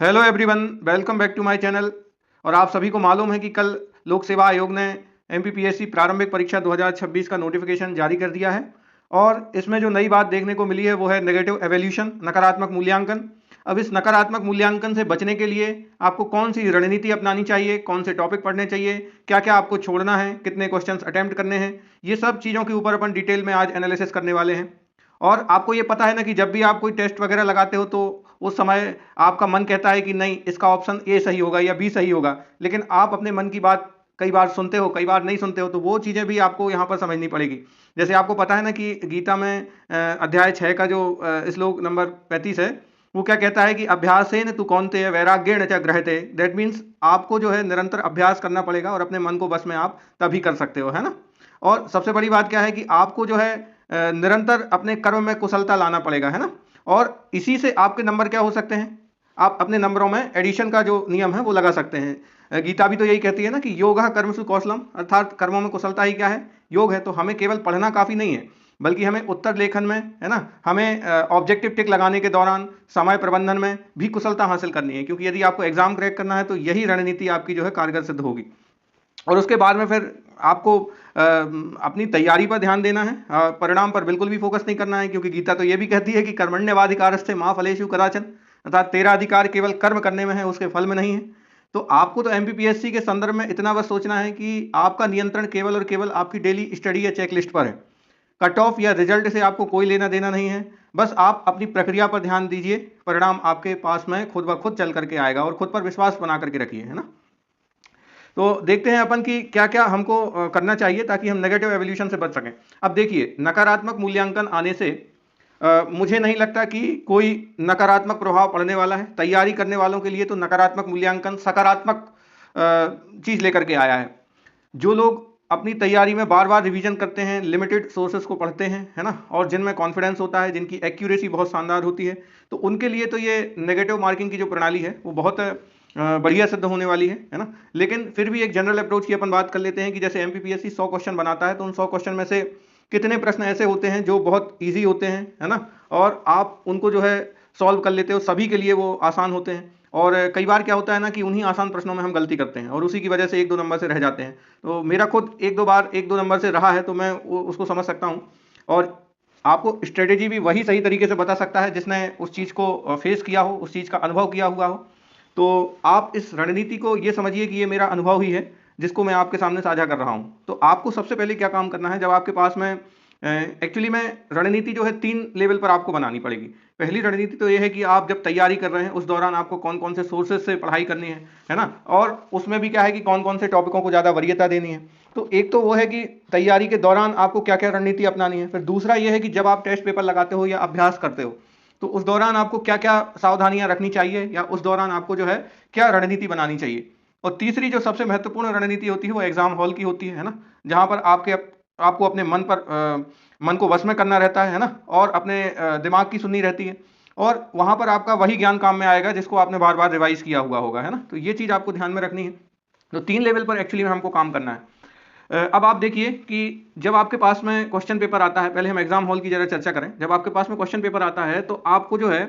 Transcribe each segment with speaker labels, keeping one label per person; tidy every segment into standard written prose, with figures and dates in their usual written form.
Speaker 1: Hello everyone, welcome back to my channel. और आप सभी को मालूम है कि कल लोक सेवा आयोग ने एमपीपीएससी प्रारंभिक परीक्षा 2026 का नोटिफिकेशन जारी कर दिया है। और इसमें जो नई बात देखने को मिली है वो है नेगेटिव एवोल्यूशन, नकारात्मक मूल्यांकन। अब इस नकारात्मक मूल्यांकन से बचने के लिए आपको कौन सी रणनीति अपनानी चाहिए, कौन से टॉपिक पढ़ने चाहिए, क्या क्या आपको छोड़ना है, कितने क्वेश्चन अटेम्प्ट करने हैं, ये सब चीज़ों के ऊपर अपन डिटेल में आज एनालिसिस करने वाले हैं। और आपको ये पता है ना कि जब भी आप कोई टेस्ट वगैरह लगाते हो तो उस समय आपका मन कहता है कि नहीं, इसका ऑप्शन ए सही होगा या बी सही होगा, लेकिन आप अपने मन की बात कई बार सुनते हो, कई बार नहीं सुनते हो। तो वो चीज़ें भी आपको यहाँ पर समझनी पड़ेगी। जैसे आपको पता है ना कि गीता में अध्याय 6 का जो श्लोक नंबर 35 है, वो क्या कहता है कि अभ्यासेन तु कौन्तेय वैराग्येण च गृह्यते। दैट मीन्स आपको जो है निरंतर अभ्यास करना पड़ेगा और अपने मन को बस में आप तभी कर सकते हो, है ना। और सबसे बड़ी बात क्या है कि आपको जो है निरंतर अपने कर्म में कुशलता लाना पड़ेगा, है ना। और इसी से आपके नंबर क्या हो सकते हैं, आप अपने नंबरों में एडिशन का जो नियम है वो लगा सकते हैं। गीता भी तो यही कहती है ना कि योगः कर्मसु कौशलम, अर्थात कर्मों में कुशलता ही क्या है, योग है। तो हमें केवल पढ़ना काफ़ी नहीं है, बल्कि हमें उत्तर लेखन में, है ना, हमें ऑब्जेक्टिव टिक लगाने के दौरान समय प्रबंधन में भी कुशलता हासिल करनी है। क्योंकि यदि आपको एग्जाम क्रैक करना है तो यही रणनीति आपकी जो है कारगर सिद्ध होगी। और उसके बाद में फिर आपको अपनी तैयारी पर ध्यान देना है, परिणाम पर बिल्कुल भी फोकस नहीं करना है। क्योंकि गीता तो ये भी कहती है कि कर्मण्यवाधिकारस्ते मा फलेषु कदाचन, अर्थात तेरा अधिकार केवल कर्म करने में है, उसके फल में नहीं है। तो आपको तो एमपीपीएससी के संदर्भ में इतना बस सोचना है कि आपका नियंत्रण केवल और केवल आपकी डेली स्टडी या चेकलिस्ट पर है। कट ऑफ या रिजल्ट से आपको कोई लेना देना नहीं है। बस आप अपनी प्रक्रिया पर ध्यान दीजिए, परिणाम आपके पास में खुद ब खुद चल करके आएगा। और खुद पर विश्वास बना करके रखिए, है ना। तो देखते हैं अपन कि क्या क्या हमको करना चाहिए ताकि हम नेगेटिव एवोल्यूशन से बच सकें। अब देखिए, नकारात्मक मूल्यांकन आने से मुझे नहीं लगता कि कोई नकारात्मक प्रभाव पड़ने वाला है। तैयारी करने वालों के लिए तो नकारात्मक मूल्यांकन सकारात्मक चीज लेकर के आया है। जो लोग अपनी तैयारी में बार बार रिवीजन करते हैं, लिमिटेड सोर्सेज को पढ़ते हैं, है ना, और जिनमें कॉन्फिडेंस होता है, जिनकी एक्यूरेसी बहुत शानदार होती है, तो उनके लिए तो ये नेगेटिव मार्किंग की जो प्रणाली है वो बहुत बढ़िया सिद्ध होने वाली है ना। लेकिन फिर भी एक जनरल अप्रोच की अपन बात कर लेते हैं कि जैसे एमपीपीएससी 100 क्वेश्चन बनाता है, तो उन 100 क्वेश्चन में से कितने प्रश्न ऐसे होते हैं जो बहुत ईजी होते हैं, है ना, और आप उनको जो है सॉल्व कर लेते हो, सभी के लिए वो आसान होते हैं। और कई बार क्या होता है ना कि उन्हीं आसान प्रश्नों में हम गलती करते हैं और उसी की वजह से 1-2 नंबर से रह जाते हैं। तो मेरा खुद 1-2 बार 1-2 नंबर से रहा है, तो मैं उसको समझ सकता हूँ। और आपको स्ट्रेटेजी भी वही सही तरीके से बता सकता है जिसने उस चीज़ को फेस किया हो, उस चीज़ का अनुभव किया हुआ हो। तो आप इस रणनीति को ये समझिए कि ये मेरा अनुभव ही है जिसको मैं आपके सामने साझा कर रहा हूँ। तो आपको सबसे पहले क्या काम करना है, जब आपके पास में एक्चुअली में रणनीति जो है 3 लेवल पर आपको बनानी पड़ेगी। पहली रणनीति तो ये है कि आप जब तैयारी कर रहे हैं उस दौरान आपको कौन कौन से सोर्सेज से पढ़ाई करनी है ना, और उसमें भी क्या है कि कौन कौन से टॉपिकों को ज़्यादा वरीयता देनी है। तो एक तो वो है कि तैयारी के दौरान आपको क्या क्या रणनीति अपनानी है। फिर दूसरा ये है कि जब आप टेस्ट पेपर लगाते हो या अभ्यास करते हो तो उस दौरान आपको क्या क्या सावधानियां रखनी चाहिए, या उस दौरान आपको जो है क्या रणनीति बनानी चाहिए। और तीसरी जो सबसे महत्वपूर्ण रणनीति होती है वो एग्जाम हॉल की होती है ना, जहां पर आपको अपने मन को वश में करना रहता है ना, और अपने दिमाग की सुननी रहती है। और वहां पर आपका वही ज्ञान काम में आएगा जिसको आपने बार बार रिवाइज किया हुआ होगा, है ना। तो ये चीज आपको ध्यान में रखनी है। तो 3 लेवल पर एक्चुअली में हमको काम करना है। अब आप देखिए कि जब आपके पास में क्वेश्चन पेपर आता है, पहले हम एग्जाम हॉल की जरा चर्चा करें। जब आपके पास में क्वेश्चन पेपर आता है तो आपको जो है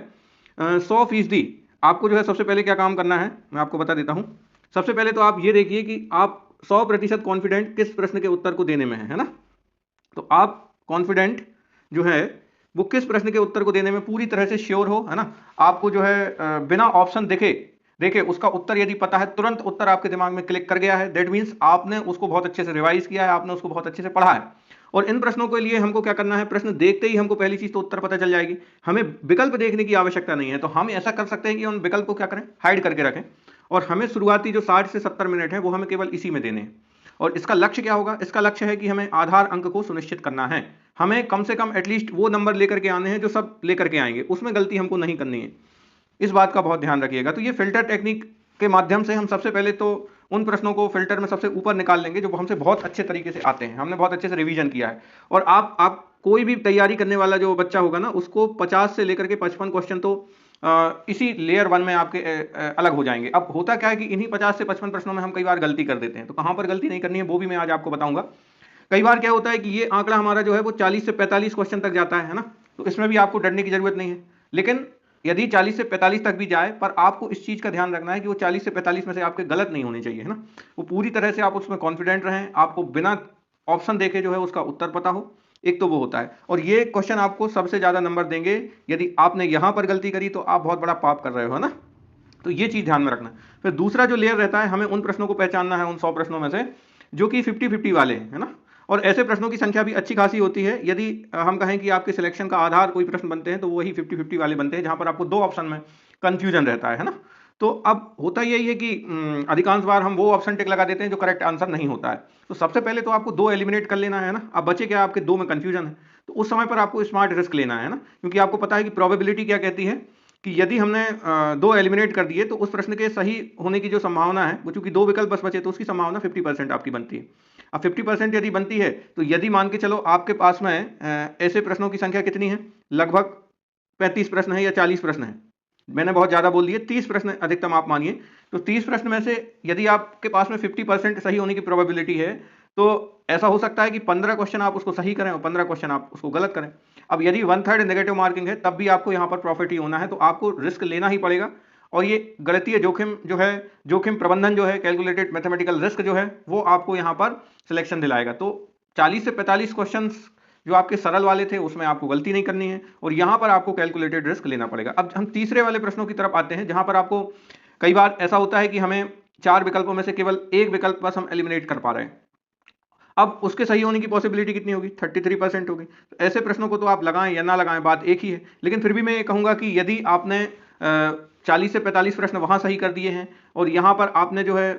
Speaker 1: 100% आपको जो है सबसे पहले क्या काम करना है मैं आपको बता देता हूं। सबसे पहले तो आप ये देखिए कि आप 100% कॉन्फिडेंट किस प्रश्न के उत्तर को देने में है ना। तो आप कॉन्फिडेंट जो है वो किस प्रश्न के उत्तर को देने में पूरी तरह से श्योर हो, है ना। आपको जो है बिना ऑप्शन देखे देखिए उसका उत्तर यदि पता है, तुरंत उत्तर आपके दिमाग में क्लिक कर गया है, दैट मीन्स आपने उसको बहुत अच्छे से रिवाइज किया है, आपने उसको बहुत अच्छे से पढ़ा है। और इन प्रश्नों के लिए हमको क्या करना है, प्रश्न देखते ही हमको पहली चीज तो उत्तर पता चल जाएगी, हमें विकल्प देखने की आवश्यकता नहीं है। तो हम ऐसा कर सकते हैं कि उन विकल्प को क्या करें, हाइड करके रखें। और हमें शुरुआती जो 60 से 70 मिनट है वो हमें केवल इसी में देने हैं। और इसका लक्ष्य क्या होगा, इसका लक्ष्य है कि हमें आधार अंक को सुनिश्चित करना है। हमें कम से कम एटलीस्ट वो नंबर लेकर के आने हैं जो सब लेकर के आएंगे, उसमें गलती हमको नहीं करनी है। इस बात का बहुत ध्यान रखिएगा। तो ये फिल्टर टेक्निक के माध्यम से हम सबसे पहले तो उन प्रश्नों को फिल्टर में सबसे ऊपर निकाल लेंगे जो हमसे बहुत अच्छे तरीके से आते हैं, हमने बहुत अच्छे से रिवीजन किया है। और आप कोई भी तैयारी करने वाला जो बच्चा होगा ना, उसको 50 से लेकर के 55 क्वेश्चन तो इसी लेयर 1 में आपके अलग हो जाएंगे। अब होता क्या है कि इन्हीं 50 से 55 प्रश्नों में हम कई बार गलती कर देते हैं। तो कहां पर गलती नहीं करनी है वो भी मैं आज आपको बताऊंगा। कई बार क्या होता है कि ये आंकड़ा हमारा जो है वो 40 से 45 क्वेश्चन तक जाता है ना। तो इसमें भी आपको डरने की जरूरत नहीं है। लेकिन यदि 40 से 45 तक भी जाए, पर आपको इस चीज का ध्यान रखना है कि वो 40 से 45 में से आपके गलत नहीं होने चाहिए, है ना। वो पूरी तरह से आप उसमें कॉन्फिडेंट रहें, आपको बिना ऑप्शन देखे जो है उसका उत्तर पता हो, एक तो वो होता है। और ये क्वेश्चन आपको सबसे ज्यादा नंबर देंगे, यदि आपने यहां पर गलती करी तो आप बहुत बड़ा पाप कर रहे हो, है ना। तो ये चीज ध्यान में रखना। फिर दूसरा जो लेयर रहता है, हमें उन प्रश्नों को पहचानना है, उन 100 प्रश्नों में से जो कि 50-50 वाले हैं, है ना। और ऐसे प्रश्नों की संख्या भी अच्छी खासी होती है। यदि हम कहें कि आपके सिलेक्शन का आधार कोई प्रश्न बनते हैं तो वही 50-50 वाले बनते हैं, जहां पर आपको 2 ऑप्शन में कंफ्यूजन रहता है ना। तो अब होता यही है कि अधिकांश बार हम वो ऑप्शन टिक लगा देते हैं जो करेक्ट आंसर नहीं होता है। तो सबसे पहले तो आपको 2 एलिमिनेट कर लेना है ना। अब बचे क्या, आपके 2 में कंफ्यूजन है, तो उस समय पर आपको स्मार्ट रिस्क लेना है ना, क्योंकि आपको पता है कि प्रोबेबिलिटी क्या कहती है कि यदि हमने 2 एलिमिनेट कर दिए तो उस प्रश्न के सही होने की जो संभावना है, वो चूंकि 2 विकल्प बस बचे तो उसकी संभावना 50% आपकी बनती है। अब 50% यदि बनती है तो यदि मान के चलो आपके पास में ऐसे प्रश्नों की संख्या कितनी है, लगभग 35 प्रश्न है या 40 प्रश्न है, मैंने बहुत ज्यादा बोल दिए, 30 प्रश्न अधिकतम आप मानिए। तो 30 प्रश्न में से यदि आपके पास में 50% सही होने की प्रोबेबिलिटी है, तो ऐसा हो सकता है कि 15 क्वेश्चन आप उसको सही करें और 15 क्वेश्चन आप उसको गलत करें। अब यदि 1/3 नेगेटिव मार्किंग है, तब भी आपको यहां पर प्रॉफिट ही होना है, तो आपको रिस्क लेना ही पड़ेगा। और ये गणितीय जोखिम जो है, जोखिम प्रबंधन जो है, कैलकुलेटेड मैथमेटिकल रिस्क जो है, वो आपको यहां पर सिलेक्शन दिलाएगा। तो 40 से 45 क्वेश्चन जो आपके सरल वाले थे उसमें आपको गलती नहीं करनी है, और यहां पर आपको कैलकुलेटेड रिस्क लेना पड़ेगा। अब हम तीसरे वाले प्रश्नों की तरफ आते हैं, जहां पर आपको कई बार ऐसा होता है कि हमें 4 विकल्पों में से केवल एक विकल्प बस हम एलिमिनेट कर पा रहे हैं। अब उसके सही होने की पॉसिबिलिटी कितनी होगी, 33% होगी। तो ऐसे प्रश्नों को तो आप लगाएं या ना लगाएं, बात एक ही है। लेकिन फिर भी मैं ये कहूंगा कि यदि आपने 40 से 45 प्रश्न वहां सही कर दिए हैं, और यहां पर आपने जो है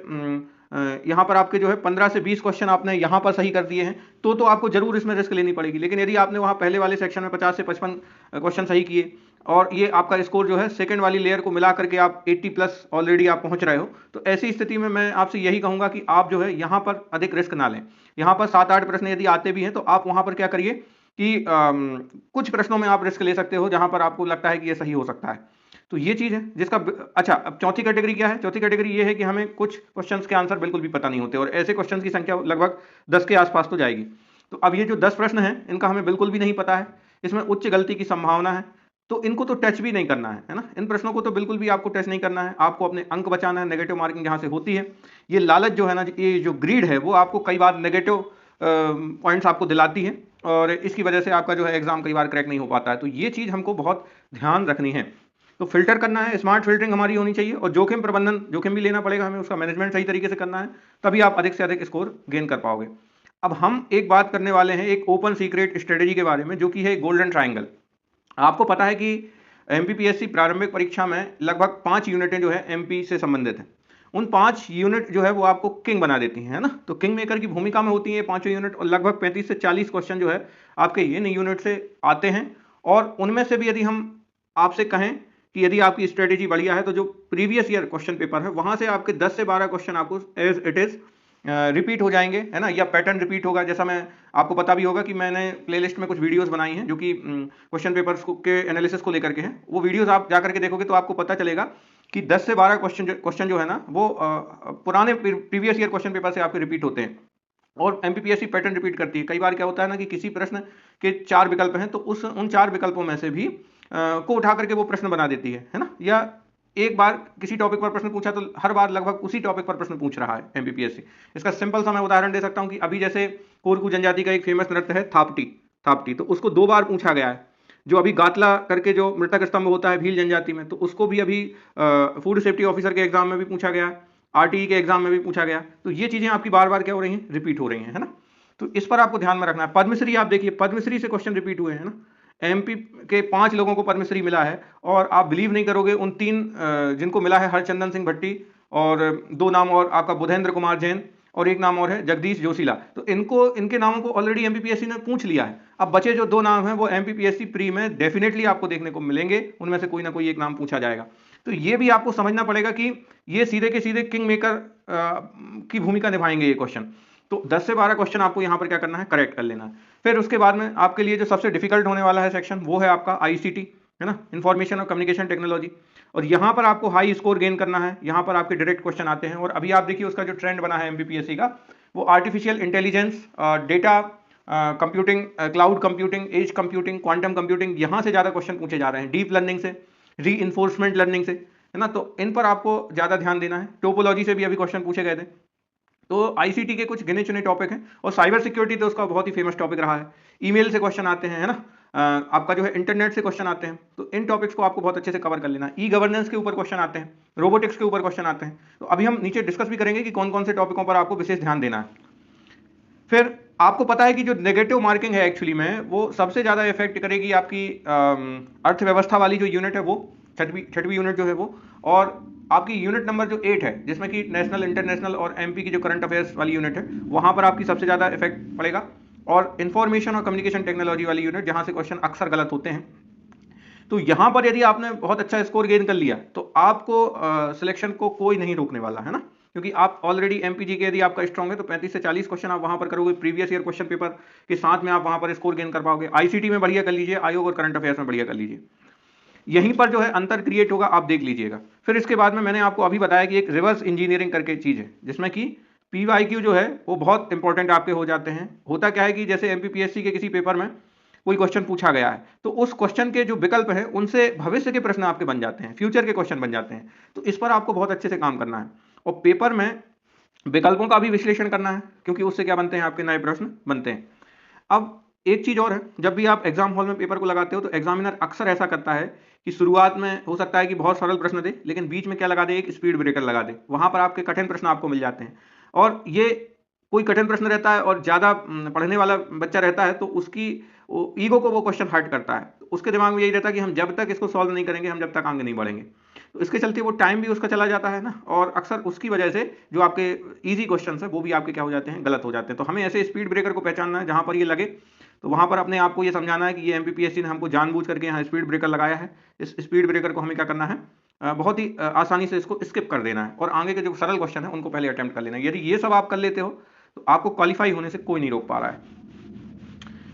Speaker 1: यहां पर आपके जो है 15 से 20 क्वेश्चन आपने यहां पर सही कर दिए हैं, तो आपको जरूर इसमें रिस्क लेनी पड़ेगी। लेकिन यदि आपने वहां पहले वाले सेक्शन में 50 से 55 क्वेश्चन सही किए, और ये आपका स्कोर जो है सेकंड वाली लेयर को मिला करके आप 80+ ऑलरेडी आप पहुंच रहे हो, तो ऐसी स्थिति में मैं आपसे यही कहूंगा कि आप जो है यहां पर अधिक रिस्क ना लें। यहां पर 7-8 प्रश्न यदि आते भी हैं तो आप वहां पर क्या करिए कि कुछ प्रश्नों में आप रिस्क ले सकते हो जहां पर आपको लगता है कि ये सही हो सकता है। तो ये चीज है जिसका अच्छा। अब चौथी कैटेगरी क्या है, चौथी कैटेगरी ये है कि हमें कुछ क्वेश्चंस के आंसर बिल्कुल भी पता नहीं होते, और ऐसे क्वेश्चंस की संख्या लगभग 10 के आसपास तो जाएगी। तो अब ये जो 10 प्रश्न हैं, इनका हमें बिल्कुल भी नहीं पता है, इसमें उच्च गलती की संभावना है, तो इनको तो टच भी नहीं करना है ना। इन प्रश्नों को तो बिल्कुल भी आपको टच नहीं करना है, आपको अपने अंक बचाना है, नेगेटिव मार्किंग जहां से होती है। ये लालच जो है ना, ये जो ग्रीड है, वो आपको कई बार नेगेटिव पॉइंट्स आपको दिलाती है, और इसकी वजह से आपका जो है एग्जाम कई बार क्रैक नहीं हो पाता है। तो ये चीज हमको बहुत ध्यान रखनी है। तो फिल्टर करना है, स्मार्ट फिल्टरिंग हमारी होनी चाहिए, और जोखिम प्रबंधन, जोखिम भी लेना पड़ेगा हमें, उसका मैनेजमेंट सही तरीके से करना है, तभी आप अधिक से अधिक स्कोर गेन कर पाओगे। अब हम एक बात करने वाले हैं एक ओपन सीक्रेट स्ट्रेटेजी के बारे में, जो कि है गोल्डन ट्रायंगल। आपको पता है कि एमपीपीएससी प्रारंभिक परीक्षा में लगभग 5 यूनिटें जो है एमपी से संबंधित हैं। उन 5 यूनिट जो है वो आपको किंग बना देती हैं, है ना। तो किंग मेकर की भूमिका में होती है ये पांचों यूनिट, और लगभग 35 से 40 क्वेश्चन जो है आपके इन यूनिट से आते हैं। और उनमें से भी यदि हम आपसे कहें कि यदि आपकी स्ट्रेटेजी बढ़िया है, तो जो प्रीवियस ईयर क्वेश्चन पेपर है वहां से आपके 10 से 12 क्वेश्चन आपको एज इट इज रिपीट हो जाएंगे, है ना, या पैटर्न रिपीट होगा। जैसा मैं आपको पता भी होगा कि मैंने प्लेलिस्ट में कुछ वीडियोस बनाई हैं जो कि क्वेश्चन पेपर्स के एनालिसिस को लेकर के हैं। वो वीडियोस आप जाकर के देखोगे तो आपको पता चलेगा कि 10 से 12 क्वेश्चन जो है ना, वो पुराने प्रीवियस ईयर क्वेश्चन पेपर से आपके रिपीट होते हैं, और एमपीपीएससी पैटर्न रिपीट करती है। कई बार क्या होता है ना कि किसी प्रश्न के 4 विकल्प हैं, तो उन 4 विकल्पों में से भी को उठा करके वो प्रश्न बना देती है ना। या एक बार किसी टॉपिक पर प्रश्न पूछा तो हर बार लगभग उसी टॉपिक पर प्रश्न पूछ रहा है एमपीपीएससी। इसका सिंपल सा मैं उदाहरण दे सकता हूं कि अभी जैसे कोरकू जनजाति का एक फेमस नृत्य है थापटी, थापटी, तो उसको 2 बार पूछा गया है। जो अभी गातला करके जो मृतक स्तंभ होता है भील जनजाति में, तो उसको भी अभी फूड सेफ्टी ऑफिसर के एग्जाम में भी पूछा गया, आरटीई के एग्जाम में भी पूछा गया। तो ये चीजें आपकी बार बार क्या हो रही हैं, रिपीट हो रही हैं, है ना। तो इस पर आपको ध्यान में रखना है। पद्मश्री आप देखिए, पद्मश्री से क्वेश्चन रिपीट हुए हैं ना। एमपी के 5 लोगों को पद्मश्री मिला है, और आप बिलीव नहीं करोगे उन 3 जिनको मिला है, हरचंदन सिंह भट्टी, और 2 नाम और आपका बुधेंद्र कुमार जैन, और एक नाम और है जगदीश जोशीला। तो इनके नामों को ऑलरेडी एमपीपीएससी ने पूछ लिया है। अब बचे जो 2 नाम हैं वो एमपीपीएससी प्री में डेफिनेटली आपको देखने को मिलेंगे, उनमें से कोई ना कोई एक नाम पूछा जाएगा। तो ये भी आपको समझना पड़ेगा कि ये सीधे के सीधे किंग मेकर की भूमिका निभाएंगे ये क्वेश्चन। तो 10 से 12 क्वेश्चन आपको यहां पर क्या करना है, करेक्ट कर लेना है। फिर उसके बाद में आपके लिए जो सबसे डिफिकल्ट होने वाला है सेक्शन, वो है आपका आईसीटी, है ना, इंफॉर्मेशन और कम्युनिकेशन टेक्नोलॉजी। और यहां पर आपको हाई स्कोर गेन करना है, यहां पर आपके डायरेक्ट क्वेश्चन आते हैं। और अभी आप देखिए उसका जो ट्रेंड बना है एमपीपीएससी का, वो artificial intelligence, data computing, cloud computing, edge computing, quantum computing, यहां से ज्यादा क्वेश्चन पूछे जा रहे हैं, डीप लर्निंग से। री इन्फोर्समेंट लर्निंग से, है ना, तो इन पर आपको ज़्यादा ध्यान देना है। टोपोलॉजी से भी अभी क्वेश्चन पूछे गए थे। तो आईसीटी के कुछ गिने चुने टॉपिक हैं, और साइबर सिक्योरिटी तो उसका बहुत ही फेमस टॉपिक रहा है। ईमेल से क्वेश्चन आते हैं, है ना, आपका जो है इंटरनेट से क्वेश्चन आते हैं, तो इन टॉपिक्स को आपको बहुत अच्छे से कवर कर लेना है। ई गवर्नेंस के ऊपर क्वेश्चन आते हैं, रोबोटिक्स के ऊपर क्वेश्चन आते हैं। तो अभी हम नीचे डिस्कस भी करेंगे कि कौन कौन से टॉपिकों पर आपको विशेष ध्यान देना है। फिर आपको पता है कि जो नेगेटिव मार्किंग है एक्चुअली में, वो सबसे ज़्यादा इफेक्ट करेगी आपकी अर्थव्यवस्था वाली जो यूनिट है, वो छठवीं यूनिट जो है वो, और आपकी यूनिट नंबर जो 8 है, जिसमें कि नेशनल, इंटरनेशनल और एमपी की जो करंट अफेयर्स वाली यूनिट है, वहां पर आपकी सबसे ज़्यादा इफेक्ट पड़ेगा। और इंफॉर्मेशन और कम्युनिकेशन टेक्नोलॉजी वाली यूनिट, जहां से क्वेश्चन अक्सर गलत होते हैं। तो यहां पर यदि आपने बहुत अच्छा स्कोर गेन कर लिया तो आपको सिलेक्शन को कोई नहीं रोकने वाला, है ना, क्योंकि आप ऑलरेडी एमपीजी के यदि आपका स्ट्रॉन्ग है तो 35 से 40 क्वेश्चन आप वहां पर करोगे, प्रीवियस ईयर क्वेश्चन पेपर के साथ में आप वहां पर स्कोर गेन कर पाओगे। आईसीटी में बढ़िया कर लीजिए, आयोग और करंट अफेयर्स में बढ़िया कर लीजिए, यहीं पर जो है अंतर क्रिएट होगा, आप देख लीजिएगा। फिर इसके बाद में मैंने आपको अभी बताया कि एक रिवर्स इंजीनियरिंग करके चीज है, जिसमें कि पीवाईक्यू जो है वो बहुत इंपॉर्टेंट आपके हो जाते हैं। होता क्या है कि जैसे एमपीपीएससी के किसी पेपर में कोई क्वेश्चन पूछा गया है, तो उस क्वेश्चन के जो विकल्प है उनसे भविष्य के प्रश्न आपके बन जाते हैं, फ्यूचर के क्वेश्चन बन जाते हैं। तो इस पर आपको बहुत अच्छे से काम करना है, और पेपर में विकल्पों का भी विश्लेषण करना है, क्योंकि उससे क्या बनते हैं, आपके नए प्रश्न बनते हैं। अब एक चीज और है, जब भी आप एग्जाम हॉल में पेपर को लगाते हो तो एग्जामिनर अक्सर ऐसा करता है कि शुरुआत में हो सकता है कि बहुत सरल प्रश्न दे, लेकिन बीच में क्या लगा दे, एक स्पीड ब्रेकर लगा दे, वहां पर आपके कठिन प्रश्न आपको मिल जाते हैं। और ये कोई कठिन प्रश्न रहता है और ज्यादा पढ़ने वाला बच्चा रहता है, तो उसकी ईगो को वो क्वेश्चन हर्ट करता है। तो उसके दिमाग में यही रहता है कि हम जब तक इसको सॉल्व नहीं करेंगे, हम जब तक आगे नहीं बढ़ेंगे। तो इसके चलते वो टाइम भी उसका चला जाता है ना, और अक्सर उसकी वजह से जो आपके इजी क्वेश्चन है वो भी आपके क्या हो जाते हैं, गलत हो जाते हैं। तो हमें ऐसे स्पीड ब्रेकर को पहचानना है, जहां पर ये लगे तो वहां पर अपने आप को ये समझाना है कि ये एमपीपीएससी ने हमको जानबूझ करके यहाँ स्पीड ब्रेकर लगाया है। इस स्पीड ब्रेकर को हमें क्या करना है, बहुत ही आसानी से इसको स्किप कर देना है, और आगे के जो सरल क्वेश्चन है उनको पहले अटेम्प्ट कर लेना है। यदि ये सब आप कर लेते हो तो आपको क्वालिफाई होने से कोई नहीं रोक पा रहा है।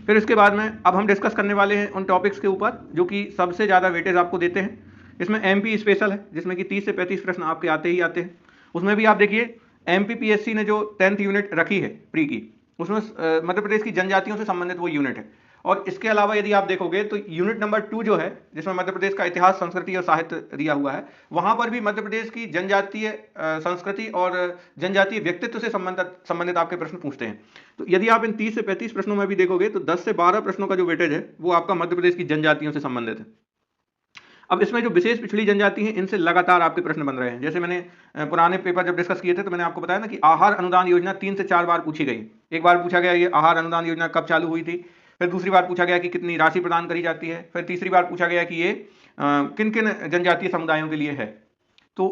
Speaker 1: फिर इसके बाद में अब हम डिस्कस करने वाले हैं उन टॉपिक्स के ऊपर जो कि सबसे ज़्यादा वेटेज आपको देते हैं। इसमें एमपी स्पेशल है, जिसमें कि 30 से 35 प्रश्न आपके आते ही आते हैं। उसमें भी आप देखिए, एमपीपीएससी ने जो 10th यूनिट रखी है प्री की, उसमें मध्य प्रदेश की जनजातियों से संबंधित वो यूनिट है। और इसके अलावा यदि आप देखोगे तो यूनिट नंबर 2 जो है, जिसमें मध्य प्रदेश का इतिहास, संस्कृति और साहित्य दिया हुआ है, वहां पर भी मध्य प्रदेश की जनजातीय संस्कृति और जनजातीय व्यक्तित्व से संबंधित आपके प्रश्न पूछते हैं। तो यदि आप इन 30 से 35 प्रश्नों में भी देखोगे तो 10 से 12 प्रश्नों का जो वेटेज है वो आपका मध्य प्रदेश की जनजातियों से संबंधित है। अब इसमें जो विशेष पिछड़ी जनजाति है, इनसे लगातार आपके प्रश्न बन रहे हैं। जैसे मैंने पुराने पेपर जब डिस्कस किए थे तो मैंने आपको बताया ना कि आहार अनुदान योजना 3 से 4 बार पूछी गई। एक बार पूछा गया ये आहार अनुदान योजना कब चालू हुई थी, फिर दूसरी बार पूछा गया कि कितनी राशि प्रदान करी जाती है, फिर तीसरी बार पूछा गया कि ये किन किन जनजातीय समुदायों के लिए है। तो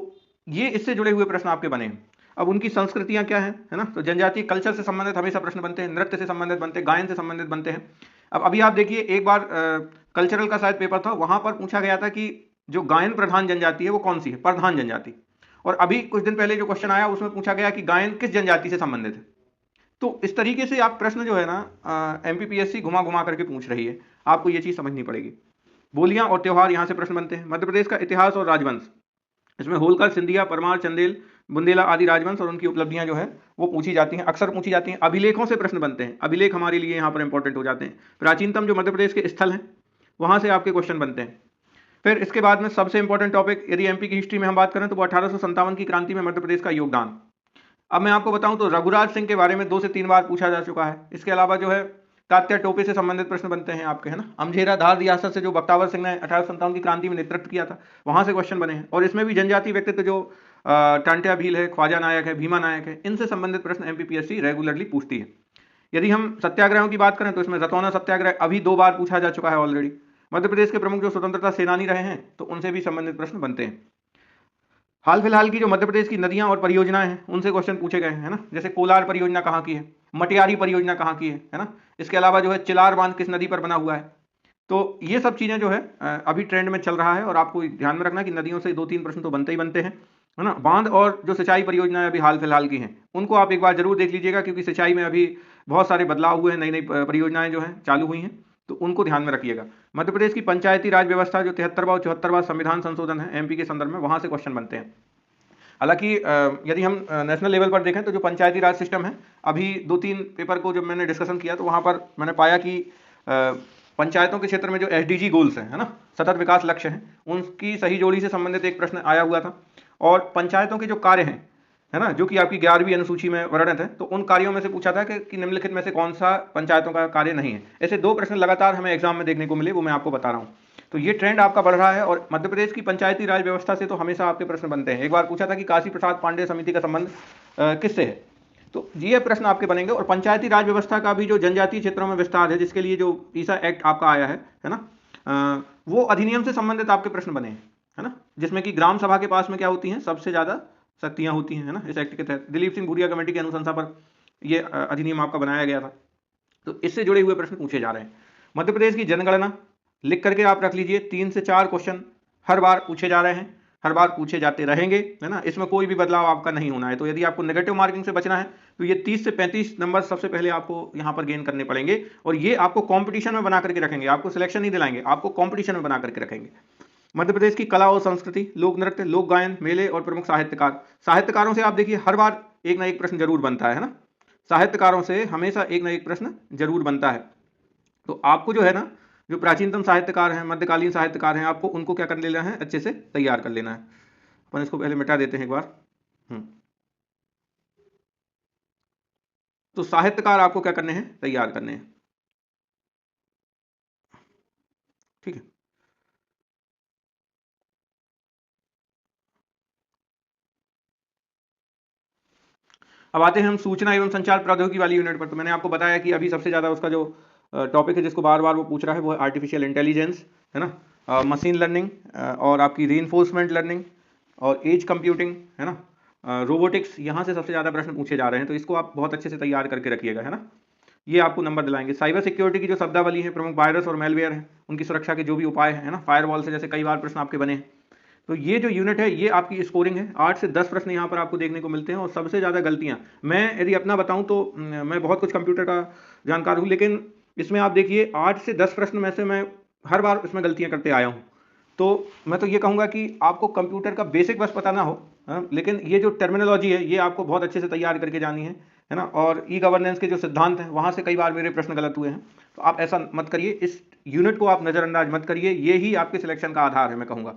Speaker 1: ये इससे जुड़े हुए प्रश्न आपके बने हैं। अब उनकी संस्कृतियां क्या हैं, है ना, तो जनजातीय कल्चर से संबंधित हमेशा प्रश्न बनते हैं, नृत्य से संबंधित बनते हैं, गायन से संबंधित बनते हैं। अब अभी आप देखिए, एक बार कल्चरल का शायद पेपर था, वहां पर पूछा गया था कि जो गायन प्रधान जनजाति है वो कौन सी है, प्रधान जनजाति। और अभी कुछ दिन पहले जो क्वेश्चन आया उसमें पूछा गया कि गायन किस जनजाति से संबंधित है। तो इस तरीके से आप प्रश्न जो है ना, एमपीपीएससी घुमा घुमा करके पूछ रही है, आपको ये चीज समझनी पड़ेगी। बोलियां और त्योहार यहां से प्रश्न बनते हैं। मध्य प्रदेश का इतिहास और राजवंश, इसमें होलकर, सिंधिया, परमार, चंदेल, बुंदेला आदि राजवंश और उनकी उपलब्धियां जो है वो पूछी जाती हैं, अक्सर पूछी जाती हैं। अभिलेखों से प्रश्न बनते हैं, अभिलेख हमारे लिए यहाँ पर इंपॉर्टेंट हो जाते हैं। प्राचीनतम जो मध्य प्रदेश के स्थल हैं वहां से आपके क्वेश्चन बनते हैं। फिर इसके बाद में सबसे इंपॉर्टेंट टॉपिक, यदि एमपी की हिस्ट्री में हम बात करें तो वो 1857 की क्रांति में मध्य प्रदेश का योगदान। अब मैं आपको बताऊं तो रघुराज सिंह के बारे में 2 से 3 बार पूछा जा चुका है। इसके अलावा जो है तात्या टोपे से संबंधित प्रश्न बनते हैं आपके, है ना। अमझेरा धार रियासत से जो बख्तावर सिंह ने 1857 की क्रांति में नेतृत्व किया था, वहां से क्वेश्चन बने हैं। और इसमें भी जनजातीय व्यक्तित्व जो टांट्या भील है, ख्वाजा नायक है, भीमा नायक है, इनसे संबंधित प्रश्न एमपीपीएससी रेगुलरली पूछती है। यदि हम सत्याग्रहों की बात करें तो इसमें रतौना सत्याग्रह अभी 2 बार पूछा जा चुका है ऑलरेडी। मध्य प्रदेश के प्रमुख जो स्वतंत्रता सेनानी रहे हैं तो उनसे भी संबंधित प्रश्न बनते हैं। हाल फिलहाल की जो मध्य प्रदेश की नदियां और परियोजनाएं हैं उनसे क्वेश्चन पूछे गए हैं, है ना। जैसे कोलार परियोजना कहाँ की है, मटियारी परियोजना कहाँ की है ना। इसके अलावा जो है चिलार बांध किस नदी पर बना हुआ है। तो ये सब चीजें जो है अभी ट्रेंड में चल रहा है, और आपको ध्यान में रखना कि नदियों से 2-3 प्रश्न तो बनते ही बनते हैं, है ना। बांध और जो सिंचाई परियोजनाएं अभी हाल फिलहाल की हैं उनको आप एक बार जरूर देख लीजिएगा, क्योंकि सिंचाई में अभी बहुत सारे बदलाव हुए हैं, नई नई परियोजनाएं जो हैं चालू हुई हैं, तो उनको ध्यान में रखिएगा। मध्य प्रदेश की पंचायती राज व्यवस्था जो 73वां और 74वां संविधान संशोधन है एमपी के संदर्भ में, वहां से क्वेश्चन बनते हैं। हालांकि यदि हम नेशनल लेवल पर देखें तो जो पंचायती राज सिस्टम है, अभी 2-3 पेपर को जब मैंने डिस्कशन किया तो वहां पर मैंने पाया कि पंचायतों के क्षेत्र में जो एसडीजी गोल्स हैं, है ना, सतत विकास लक्ष्य हैं, उनकी सही जोड़ी से संबंधित एक प्रश्न आया हुआ था। और पंचायतों के जो कार्य हैं, है ना, जो कि आपकी 11वीं अनुसूची में वर्णित है, तो उन कार्यों में से पूछा था कि निम्नलिखित में से कौन सा पंचायतों का कार्य नहीं है। ऐसे 2 प्रश्न लगातार हमें एग्जाम में देखने को मिले, वो मैं आपको बता रहा हूँ। तो ये ट्रेंड आपका बढ़ रहा है और मध्य प्रदेश की पंचायती राज व्यवस्था से तो हमेशा आपके प्रश्न बनते हैं। एक बार पूछा था कि काशी प्रसाद पांडे समिति का संबंध किससे है, तो ये प्रश्न आपके बनेंगे। और पंचायती राज व्यवस्था का भी जो जनजातीय क्षेत्रों में विस्तार है, जिसके लिए जो ईसा एक्ट आपका आया है ना, वो अधिनियम से संबंधित आपके प्रश्न बने हैं, है ना, जिसमें कि ग्राम सभा के पास में क्या होती हैं, सबसे ज्यादा शक्तियां होती हैं, है ना, इस एक्ट के तहत दिलीप सिंह भूरिया कमेटी की अनुशंसा पर ये अधिनियम आपका बनाया गया था। तो इससे जुड़े हुए प्रश्न पूछे जा रहे हैं। मध्य प्रदेश की जनगणना लिख करके आप रख लीजिए, 3 से 4 क्वेश्चन हर बार पूछे जा रहे हैं, हर बार पूछे जाते रहेंगे, है ना, इसमें कोई भी बदलाव आपका नहीं होना है। तो यदि आपको नेगेटिव मार्किंग से बचना है तो ये 30 से 35 नंबर सबसे पहले आपको यहाँ पर गेन करने पड़ेंगे, और ये आपको कंपटीशन में बना करके रखेंगे, आपको सिलेक्शन नहीं दिलाएंगे, आपको कंपटीशन में बना करके रखेंगे। मध्य प्रदेश की कला और संस्कृति, लोक नृत्य, लोक गायन, मेले और प्रमुख साहित्यकार, साहित्यकारों से आप देखिए हर बार एक ना एक प्रश्न जरूर बनता है ना, साहित्यकारों से हमेशा एक ना एक प्रश्न जरूर बनता है। तो आपको जो है ना, जो प्राचीनतम साहित्यकार हैं, मध्यकालीन साहित्यकार हैं, आपको उनको क्या कर लेना है, अच्छे से तैयार कर लेना है। अपन इसको पहले मिटा देते हैं एक बार। तो साहित्यकार आपको क्या करने हैं, तैयार करने हैं, ठीक है। अब आते हैं हम सूचना एवं संचार प्रौद्योगिकी वाली यूनिट पर। तो मैंने आपको बताया कि अभी सबसे ज्यादा उसका जो टॉपिक है जिसको बार बार वो पूछ रहा है वो है आर्टिफिशियल इंटेलिजेंस, है ना, मशीन लर्निंग और आपकी रीइंफोर्समेंट लर्निंग और एज कंप्यूटिंग, है ना, रोबोटिक्स, यहाँ से सबसे ज्यादा प्रश्न पूछे जा रहे हैं। तो इसको आप बहुत अच्छे से तैयार करके रखिएगा, है ना, ये आपको नंबर दिलाएंगे। साइबर सिक्योरिटी की जो शब्दावली है, प्रमुख वायरस और मेलवेयर है, उनकी सुरक्षा के जो भी उपाय है ना, फायरवॉल से जैसे कई बार प्रश्न आपके बने हैं। तो ये जो यूनिट है ये आपकी स्कोरिंग है, 8 से 10 प्रश्न यहाँ पर आपको देखने को मिलते हैं। और सबसे ज़्यादा गलतियाँ, मैं यदि अपना बताऊँ तो मैं बहुत कुछ कंप्यूटर का जानकार हूँ, लेकिन इसमें आप देखिए 8 से 10 प्रश्न में से मैं हर बार इसमें गलतियाँ करते आया हूँ। तो मैं तो ये कहूँगा कि आपको कंप्यूटर का बेसिक बस पता ना हो, लेकिन ये जो टर्मिनोलॉजी है ये आपको बहुत अच्छे से तैयार करके जानी है ना। और ई गवर्नेंस के जो सिद्धांत हैं वहाँ से कई बार मेरे प्रश्न गलत हुए हैं, तो आप ऐसा मत करिए, इस यूनिट को आप नज़रअंदाज मत करिए, ये ही आपके सिलेक्शन का आधार है मैं कहूँगा।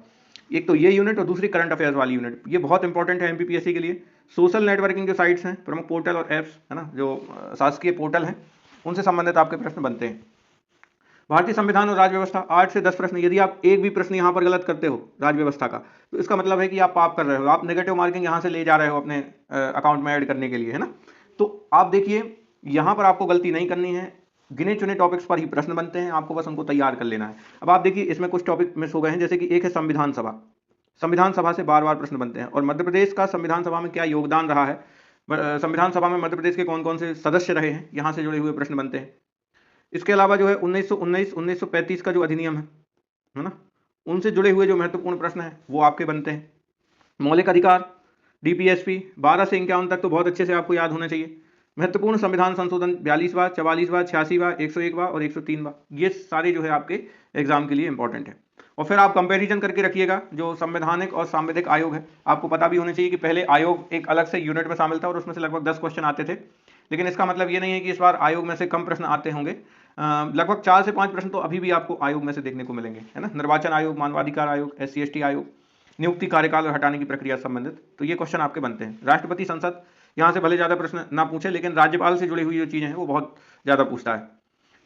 Speaker 1: एक तो ये यूनिट और दूसरी करंट अफेयर्स वाली यूनिट, ये बहुत इंपॉर्टेंट है एमपीपीएससी के लिए। सोशल नेटवर्किंग जो साइट्स हैं, प्रमुख पोर्टल और ऐप्स, है ना, जो शासकीय पोर्टल हैं, उनसे संबंधित आपके प्रश्न बनते हैं। भारतीय संविधान और राज्य व्यवस्था, 8 से 10 प्रश्न। यदि आप एक भी प्रश्न यहाँ पर गलत करते हो राज्य व्यवस्था का, तो इसका मतलब है कि आप पाप कर रहे हो, आप नेगेटिव मार्किंग यहाँ से ले जा रहे हो अपने अकाउंट में ऐड करने के लिए, है ना। तो आप देखिए यहाँ पर आपको गलती नहीं करनी है, गिने चुने टॉपिक्स पर ही प्रश्न बनते हैं, आपको बस उनको तैयार कर लेना है। अब आप देखिए इसमें कुछ टॉपिक मिस हो गए हैं, जैसे कि एक है संविधान सभा। संविधान सभा से बार बार प्रश्न बनते हैं, और मध्य प्रदेश का संविधान सभा में क्या योगदान रहा है, संविधान सभा में मध्य प्रदेश के कौन कौन से सदस्य रहे हैं, यहाँ से जुड़े हुए प्रश्न बनते हैं। इसके अलावा जो है 1935 का जो अधिनियम है ना, उनसे जुड़े हुए जो महत्वपूर्ण प्रश्न हैं वो आपके बनते हैं। मौलिक अधिकार, डीपीएसपी 12 से 51 तक तो बहुत अच्छे से आपको याद होना चाहिए। महत्वपूर्ण संविधान संशोधन 42वां, 44वां, 86वां, 101वां और 103वां, ये सारे जो है आपके एग्जाम के लिए इंपॉर्टेंट है। और फिर आप कंपैरिजन करके रखिएगा, जो संवैधानिक और सांविधिक आयोग है, आपको पता भी होना चाहिए कि पहले आयोग एक अलग से यूनिट में शामिल था और उसमें से लगभग 10 क्वेश्चन आते थे, लेकिन इसका मतलब ये नहीं है कि इस बार आयोग में से कम प्रश्न आते होंगे। लगभग 4 से 5 प्रश्न तो अभी भी आपको आयोग में से देखने को मिलेंगे, है ना। निर्वाचन आयोग, मानवाधिकार आयोग, SC/ST आयोग, नियुक्ति, कार्यकाल और हटाने की प्रक्रिया संबंधित, तो ये क्वेश्चन आपके बनते हैं। राष्ट्रपति संसद, यहाँ से भले ज्यादा प्रश्न ना पूछे, लेकिन राज्यपाल से जुड़ी हुई जो चीजें हैं वो बहुत ज्यादा पूछता है।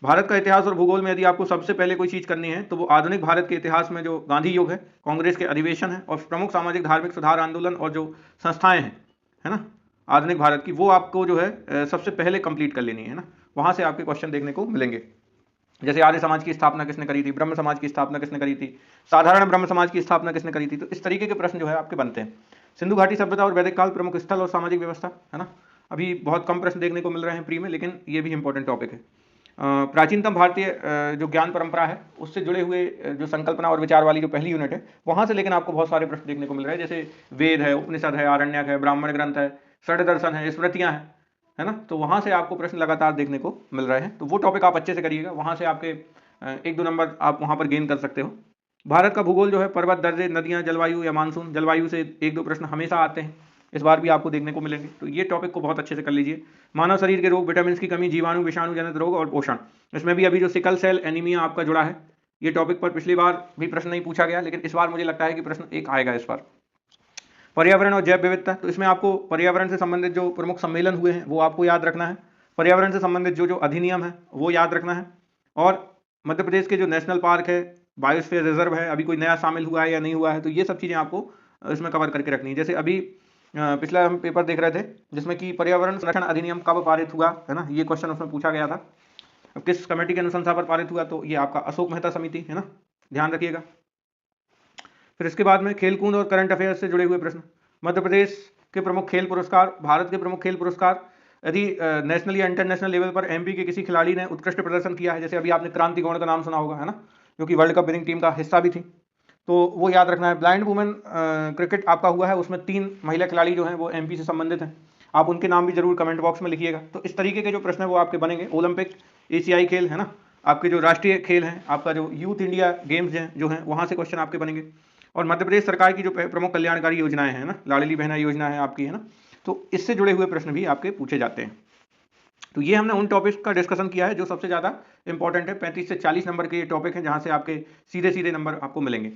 Speaker 1: भारत का इतिहास और भूगोल में यदि आपको सबसे पहले कोई चीज करनी है तो वो आधुनिक भारत के इतिहास में जो गांधी युग है, कांग्रेस के अधिवेशन है और प्रमुख सामाजिक धार्मिक सुधार आंदोलन और जो संस्थाएं हैं, है ना, आधुनिक भारत की, वो आपको जो है सबसे पहले कंप्लीट कर लेनी है ना। वहां से आपके क्वेश्चन देखने को मिलेंगे, जैसे आर्य समाज की स्थापना किसने करी थी, ब्रह्म समाज की स्थापना किसने करी थी, साधारण ब्रह्म समाज की स्थापना किसने करी थी। तो इस तरीके के प्रश्न जो है आपके बनते हैं। सिंधु घाटी सभ्यता और वैदिक काल, प्रमुख स्थल और सामाजिक व्यवस्था, है ना, अभी बहुत कम प्रश्न देखने को मिल रहे हैं प्री में, लेकिन ये भी इंपॉर्टेंट टॉपिक है। प्राचीनतम भारतीय जो ज्ञान परंपरा है उससे जुड़े हुए जो संकल्पना और विचार वाली जो पहली यूनिट है, वहां से लेकिन आपको बहुत सारे प्रश्न देखने को मिल रहे हैं, जैसे वेद है, उपनिषद है, आरण्यक है, ब्राह्मण ग्रंथ है, षड दर्शन है, स्मृतियां हैं, है ना। तो वहां से आपको प्रश्न लगातार देखने को मिल रहे हैं, तो वो टॉपिक आप अच्छे से करिएगा, वहां से आपके 1-2 नंबर आप वहां पर गेन कर सकते हो। भारत का भूगोल जो है, पर्वत, दर्रे, नदियां, जलवायु या मानसून, जलवायु से 1-2 प्रश्न हमेशा आते हैं, इस बार भी आपको देखने को मिलेंगे। तो ये टॉपिक को बहुत अच्छे से कर लीजिए। मानव शरीर के रोग, विटामिन की कमी, जीवाणु विषाणु जनित रोग और पोषण, इसमें भी अभी जो सिकल सेल एनीमिया आपका जुड़ा है, ये टॉपिक पर पिछली बार भी प्रश्न नहीं पूछा गया, लेकिन इस बार मुझे लगता है कि प्रश्न एक आएगा इस बार। पर्यावरण और जैव विविधता, तो इसमें आपको पर्यावरण से संबंधित जो प्रमुख सम्मेलन हुए हैं वो आपको याद रखना है, पर्यावरण से संबंधित जो जो अधिनियम है वो याद रखना है, और मध्य प्रदेश के जो नेशनल पार्क है, बायोस्फीयर रिजर्व है, अभी कोई नया शामिल हुआ है या नहीं हुआ है, तो ये सब चीज़ें आपको इसमें कवर करके रखनी है। जैसे अभी पिछला हम पेपर देख रहे थे जिसमें कि पर्यावरण संरक्षण अधिनियम कब पारित हुआ है ना, ये क्वेश्चन उसमें पूछा गया था। अब किस कमेटी के अनुशंसा पर पारित हुआ, तो ये आपका अशोक मेहता समिति है ना, ध्यान रखिएगा। फिर इसके बाद में खेलकूद और करंट अफेयर्स से जुड़े हुए प्रश्न, मध्य प्रदेश के प्रमुख खेल पुरस्कार, भारत के प्रमुख खेल पुरस्कार, यदि नेशनल या इंटरनेशनल लेवल पर एमपी के किसी खिलाड़ी ने उत्कृष्ट प्रदर्शन किया है, जैसे अभी आपने क्रांति गौड़ का नाम सुना होगा है ना, जो कि वर्ल्ड कप विनिंग टीम का हिस्सा भी थी, तो वो याद रखना है। ब्लाइंड वुमेन क्रिकेट आपका हुआ है, उसमें 3 महिला खिलाड़ी जो हैं वो एमपी से संबंधित हैं, आप उनके नाम भी जरूर कमेंट बॉक्स में लिखिएगा। तो इस तरीके के जो प्रश्न है वो आपके बनेंगे। ओलंपिक, एशियाई खेल है ना, आपके जो राष्ट्रीय खेल हैं, आपका जो यूथ इंडिया गेम्स हैं जो हैं, वहाँ से क्वेश्चन आपके बनेंगे। और मध्य प्रदेश सरकार की जो प्रमुख कल्याणकारी योजनाएं हैं ना, लाडली बहना योजना है आपकी है ना, तो इससे जुड़े हुए प्रश्न भी आपके पूछे जाते हैं। तो ये हमने उन टॉपिक्स का डिस्कशन किया है जो सबसे ज़्यादा इंपॉर्टेंट है। 35 से 40 नंबर के ये टॉपिक हैं जहाँ से आपके सीधे सीधे नंबर आपको मिलेंगे।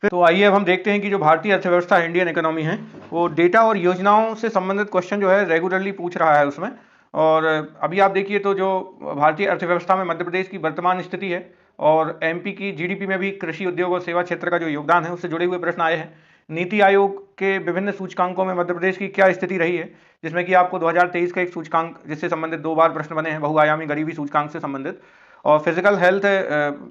Speaker 1: तो आइए अब हम देखते हैं कि जो भारतीय अर्थव्यवस्था है, इंडियन इकोनॉमी है, वो डेटा और योजनाओं से संबंधित क्वेश्चन जो है रेगुलरली पूछ रहा है उसमें। और अभी आप देखिए तो जो भारतीय अर्थव्यवस्था में मध्य प्रदेश की वर्तमान स्थिति है और एमपी की जीडीपी में भी कृषि उद्योग और सेवा क्षेत्र का जो योगदान है उससे जुड़े हुए प्रश्न आए हैं। नीति आयोग के विभिन्न सूचकांकों में मध्य प्रदेश की क्या स्थिति रही है, जिसमें कि आपको 2023 का एक सूचकांक जिससे संबंधित 2 बार प्रश्न बने हैं, बहुआयामी गरीबी सूचकांक से संबंधित, और फिजिकल हेल्थ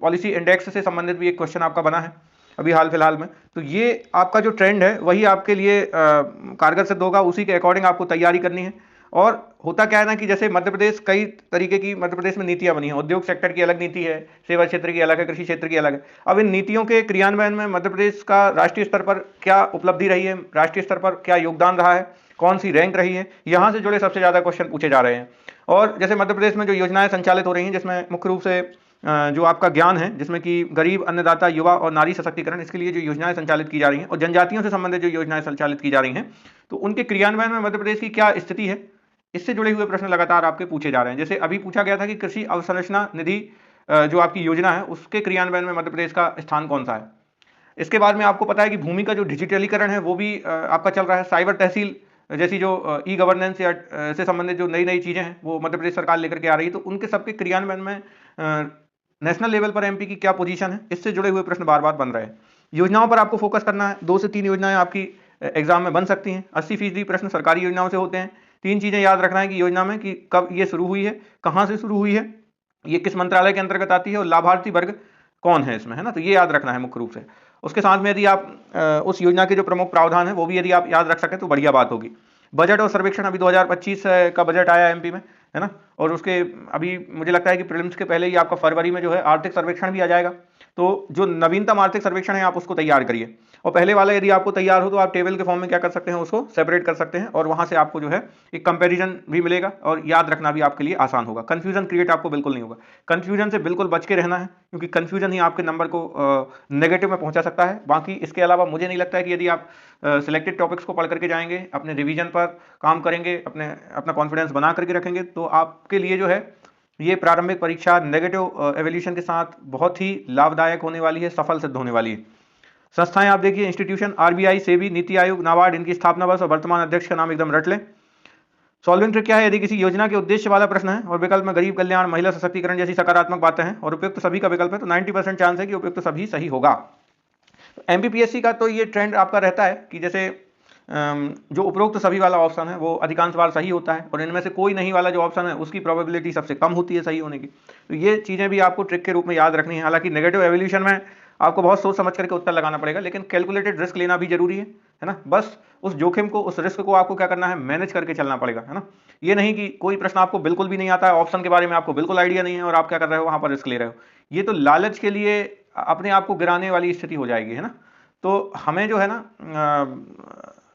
Speaker 1: पॉलिसी इंडेक्स से संबंधित भी एक क्वेश्चन आपका बना है अभी हाल फिलहाल में। तो ये आपका जो ट्रेंड है वही आपके लिए कारगर सिद्ध होगा, उसी के अकॉर्डिंग आपको तैयारी करनी है। और होता क्या है ना कि जैसे मध्य प्रदेश कई तरीके की मध्य प्रदेश में नीतियां बनी हैं, उद्योग सेक्टर की अलग नीति है, सेवा क्षेत्र की अलग है, कृषि क्षेत्र की अलग है। अब इन नीतियों के क्रियान्वयन में मध्य प्रदेश का राष्ट्रीय स्तर पर क्या उपलब्धि रही है, राष्ट्रीय स्तर पर क्या योगदान रहा है, कौन सी रैंक रही है, यहाँ से जुड़े सबसे ज़्यादा क्वेश्चन पूछे जा रहे हैं। और जैसे मध्य प्रदेश में जो योजनाएं संचालित हो रही हैं, जिसमें मुख्य रूप से जो आपका ज्ञान है, जिसमें कि गरीब, अन्नदाता, युवा और नारी सशक्तिकरण, इसके लिए जो योजनाएं संचालित की जा रही हैं, और जनजातियों से संबंधित जो योजनाएं संचालित की जा रही हैं, तो उनके क्रियान्वयन में मध्य प्रदेश की क्या स्थिति है, इससे जुड़े हुए प्रश्न लगातार आपके पूछे जा रहे हैं। जैसे अभी पूछा गया था कि कृषि अवसंरचना निधि जो आपकी योजना है उसके क्रियान्वयन में मध्य प्रदेश का स्थान कौन सा है। इसके बाद में आपको पता है कि भूमि का जो डिजिटलीकरण है वो भी आपका चल रहा है। साइबर तहसील जैसी जो ई गवर्नेंस या से संबंधित जो नई नई चीज़ें हैं वो मध्य प्रदेश सरकार लेकर के आ रही है, तो उनके सबके क्रियान्वयन में नेशनल लेवल पर एमपी की क्या पोजीशन है, इससे जुड़े हुए प्रश्न बार बार बन रहे हैं। योजनाओं पर आपको फोकस करना है, 2 से 3 योजनाएं आपकी एग्जाम में बन सकती हैं। 80% प्रश्न सरकारी योजनाओं से होते हैं। 3 चीज़ें याद रखना है कि योजना में कि कब ये शुरू हुई है, कहाँ से शुरू हुई है, ये किस मंत्रालय के अंतर्गत आती है और लाभार्थी वर्ग कौन है इसमें, है ना, तो ये याद रखना है मुख्य रूप से। उसके साथ में यदि आप उस योजना के जो प्रमुख प्रावधान है वो भी यदि आप याद रख सकें तो बढ़िया बात होगी। बजट और सर्वेक्षण, अभी 2025 का बजट आया एमपी में, है ना, और उसके अभी मुझे लगता है कि प्रीलिम्स के पहले ही आपका फरवरी में जो है आर्थिक सर्वेक्षण भी आ जाएगा। तो जो नवीनतम आर्थिक सर्वेक्षण है आप उसको तैयार करिए, और पहले वाला यदि आपको तैयार हो तो आप टेबल के फॉर्म में क्या कर सकते हैं, उसको सेपरेट कर सकते हैं, और वहां से आपको जो है एक कंपैरिजन भी मिलेगा और याद रखना भी आपके लिए आसान होगा। कंफ्यूजन क्रिएट आपको बिल्कुल नहीं होगा, कंफ्यूजन से बिल्कुल बच के रहना है, क्योंकि कंफ्यूजन ही आपके नंबर को नेगेटिव में पहुंचा सकता है। बाकी इसके अलावा मुझे नहीं लगता है कि यदि आप सिलेक्टेड टॉपिक्स को पढ़ करके जाएंगे, अपने रिवीजन पर काम करेंगे, अपना कॉन्फिडेंस बना करके रखेंगे, तो आपके लिए जो है ये प्रारंभिक परीक्षा नेगेटिव एवोल्यूशन के साथ बहुत ही लाभदायक होने वाली है, सफल सिद्ध होने वाली है। संस्थाएं आप देखिए, इंस्टीट्यूशन, आरबीआई, सेबी, नीति आयोग, नाबार्ड, इनकी स्थापना वर्ष और वर्तमान अध्यक्ष का नाम एकदम रट लें। सॉल्विंग ट्रिक क्या है, यदि किसी योजना के उद्देश्य वाला प्रश्न है और विकल्प में गरीब कल्याण, महिला सशक्तिकरण जैसी सकारात्मक बातें हैं और उपयुक्त सभी का विकल्प है, तो 90% चांस है कि उपयुक्त सभी सही होगा। एमपीपीएससी का तो ये ट्रेंड आपका रहता है कि जैसे जो उपरोक्त सभी वाला ऑप्शन है वो अधिकांश बार सही होता है, और इनमें से कोई नहीं वाला जो ऑप्शन है उसकी प्रोबेबिलिटी सबसे कम होती है सही होने की। तो ये चीज़ें भी आपको ट्रिक के रूप में याद रखनी है। हालांकि नेगेटिव एवोल्यूशन में आपको बहुत सोच समझ करके उत्तर लगाना पड़ेगा, लेकिन कैलकुलेटेड रिस्क लेना भी जरूरी है ना। बस उस जोखिम को, उस रिस्क को आपको क्या करना है, मैनेज करके चलना पड़ेगा, है ना। ये नहीं कि कोई प्रश्न आपको बिल्कुल भी नहीं आता है, ऑप्शन के बारे में आपको बिल्कुल आइडिया नहीं है और आप क्या कर रहे हो, वहां पर रिस्क ले रहे हो। ये तो लालच के लिए अपने आप को गिराने वाली स्थिति हो जाएगी, है ना। तो हमें जो है ना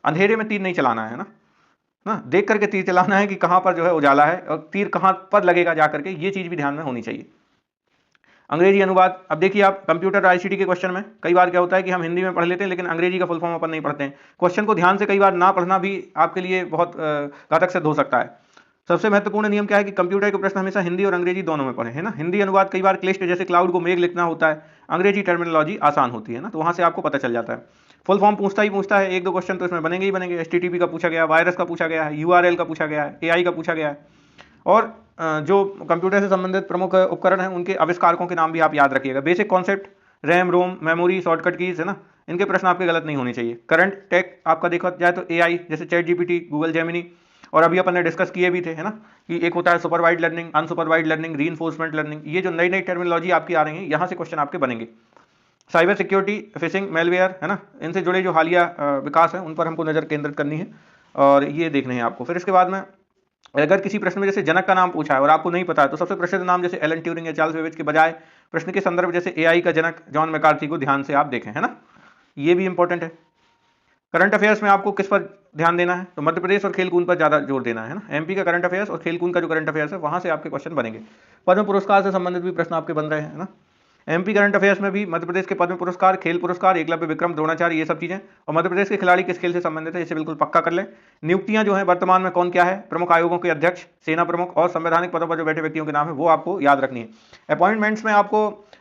Speaker 1: अंधेरे में तीर नहीं चलाना है ना, देख करके तीर चलाना है कि कहां पर जो है उजाला है और तीर कहां पर लगेगा जा करके, ये चीज भी ध्यान में होनी चाहिए। अंग्रेजी अनुवाद, अब देखिए आप कंप्यूटर आईसीटी के क्वेश्चन में कई बार क्या होता है कि हम हिंदी में पढ़ लेते हैं लेकिन अंग्रेजी का फुल फॉर्म अपन नहीं पढ़ते हैं। क्वेश्चन को ध्यान से कई बार ना पढ़ना भी आपके लिए बहुत घातक सिद्ध हो सकता है। सबसे महत्वपूर्ण नियम क्या है कि कंप्यूटर के प्रश्न हमेशा हिंदी और अंग्रेजी दोनों में पढ़े, है ना। हिंदी अनुवाद कई बार क्लिष्ट, जैसे क्लाउड को मेघ लिखना होता है, अंग्रेजी टर्मिनोलॉजी आसान होती है ना, तो वहां से आपको पता चल जाता है। फुल फॉर्म पूछता ही पूछता है, एक दो क्वेश्चन तो इसमें बनेंगे ही बनेंगे। एचटीटीपी का पूछा गया, वायरस का पूछा गया है, यूआरएल का पूछा गया है, एआई का पूछा गया है, और जो कंप्यूटर से संबंधित प्रमुख उपकरण हैं उनके आविष्कारकों के नाम भी आप याद रखिएगा। Basic concept, RAM ROM memory shortcut keys, है ना, इनके प्रश्न आपके गलत नहीं होने चाहिए। करंट टेक आपका देखा जाए तो एआई जैसे चैट जीपीटी, गूगल जेमिनी, और अभी अपन ने डिस्कस किए भी थे, है ना, कि एक होता है supervised learning, unsupervised learning, reinforcement learning. ये जो नई नई टर्मिनोलॉजी आपकी आ रही है, यहाँ से क्वेश्चन आपके बनेंगे। साइबर सिक्योरिटी, फिशिंग, मेलवेयर, है ना, इनसे जुड़े जो हालिया विकास हैं उन पर हमको नजर केंद्रित करनी है और ये देखने हैं आपको। फिर इसके बाद में अगर किसी प्रश्न में जैसे जनक का नाम पूछा है और आपको नहीं पता है तो सबसे प्रसिद्ध नाम जैसे एलन ट्यूरिंग या चार्ल्स बेबेज के बजाय प्रश्न के संदर्भ जैसे एआई का जनक जॉन मैकार्थी को ध्यान से आप देखें, है ना, ये भी इंपॉर्टेंट है। करंट अफेयर्स में आपको किस पर ध्यान देना है, तो मध्य प्रदेश और खेलकूद पर ज्यादा जोर देना है ना। एमपी का करंट अफेयर्स और खेलकूद का जो करंट अफेयर्स है वहां से आपके क्वेश्चन बनेंगे। पद्म पुरस्कार से संबंधित भी प्रश्न आपके बन रहे हैं, है ना। एमपी करंट अफेयर्स में भी मध्य प्रदेश के पद्म पुरस्कार, खेल पुरस्कार, एकलव्य विक्रम, द्रोणाचार्य, ये सब चीजें, और मध्य प्रदेश के खिलाड़ी किस खेल से संबंधित है इसे बिल्कुल पक्का कर लें। नियुक्तियां जो है वर्तमान में कौन क्या है, प्रमुख आयोगों के अध्यक्ष, सेना प्रमुख और संवैधानिक पदों पर जो बैठे व्यक्तियों के नाम है वो आपको याद रखनी है। अपॉइंटमेंट्स में आपको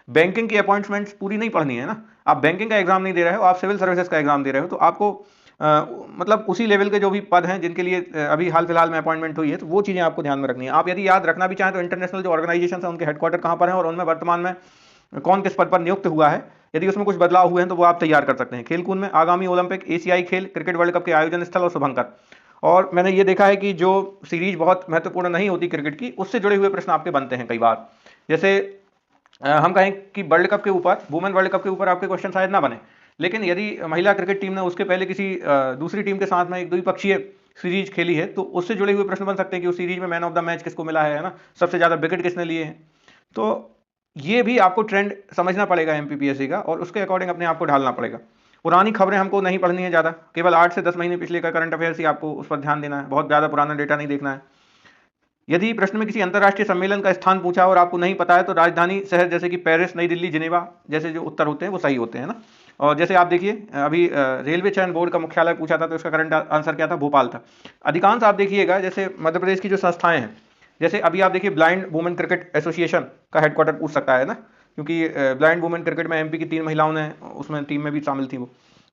Speaker 1: बैंकिंग की अपॉइंटमेंट्स पूरी नहीं पढ़नी है ना। आप बैंकिंग का एग्जाम नहीं दे रहे हो, आप सिविल सर्विसेज का एग्जाम दे रहे हो, तो आपको मतलब उसी लेवल के जो भी पद हैं जिनके लिए अभी हाल फिलहाल में अपॉइंटमेंट हुई है, तो वो चीजें आपको ध्यान में रखनी है। आप यदि याद रखना भी चाहें तो इंटरनेशनल जो ऑर्गेनाइजेशन है उनके हेडक्वार्टर कहां पर है और उनमें वर्तमान में कौन किस पद पर नियुक्त हुआ है, यदि उसमें कुछ बदलाव हुए हैं तो वो आप तैयार कर सकते हैं। खेलकूद में आगामी ओलंपिक, एशियाई खेल, क्रिकेट वर्ल्ड कप के आयोजन स्थल और शुभंकर। और मैंने ये देखा है कि जो सीरीज बहुत महत्वपूर्ण नहीं होती क्रिकेट की, उससे जुड़े हुए प्रश्न आपके बनते हैं कई बार। जैसे हम कहें कि वर्ल्ड कप के ऊपर, वुमेन वर्ल्ड कप के ऊपर आपके क्वेश्चन शायद ना बने, लेकिन यदि महिला क्रिकेट टीम ने उसके पहले किसी दूसरी टीम के साथ में एक द्विपक्षीय सीरीज खेली है तो उससे जुड़े हुए प्रश्न बन सकते हैं कि उस सीरीज में मैन ऑफ द मैच किसको मिला है ना, सबसे ज्यादा विकेट किसने लिए हैं। तो ये भी आपको ट्रेंड समझना पड़ेगा एमपीपीएससी का और उसके अकॉर्डिंग अपने आप को ढालना पड़ेगा। पुरानी खबरें हमको नहीं पढ़नी है ज़्यादा, केवल 8 से 10 महीने पिछले का करंट अफेयर्स ही आपको उस पर ध्यान देना है, बहुत ज़्यादा पुराना डेटा नहीं देखना है। यदि प्रश्न में किसी अंतर्राष्ट्रीय सम्मेलन का स्थान पूछा और आपको नहीं पता है तो राजधानी शहर जैसे कि पेरिस, नई दिल्ली, जिनेवा जैसे जो उत्तर होते हैं वो सही होते हैं ना। और जैसे आप देखिए अभी रेलवे चयन बोर्ड का मुख्यालय पूछा था तो इसका करंट आंसर क्या था, भोपाल था। अधिकांश आप देखिएगा जैसे मध्य प्रदेश की जो संस्थाएं हैं, जैसे अभी आप देखिए ब्लाइंड वुमेन क्रिकेट एसोसिएशन का हेडक्वार्टर पूछ सकता है ना, क्योंकि ब्लाइंड वुमेन क्रिकेट में एमपी की 3 महिलाओं ने उसमें टीम में भी शामिल थी वो,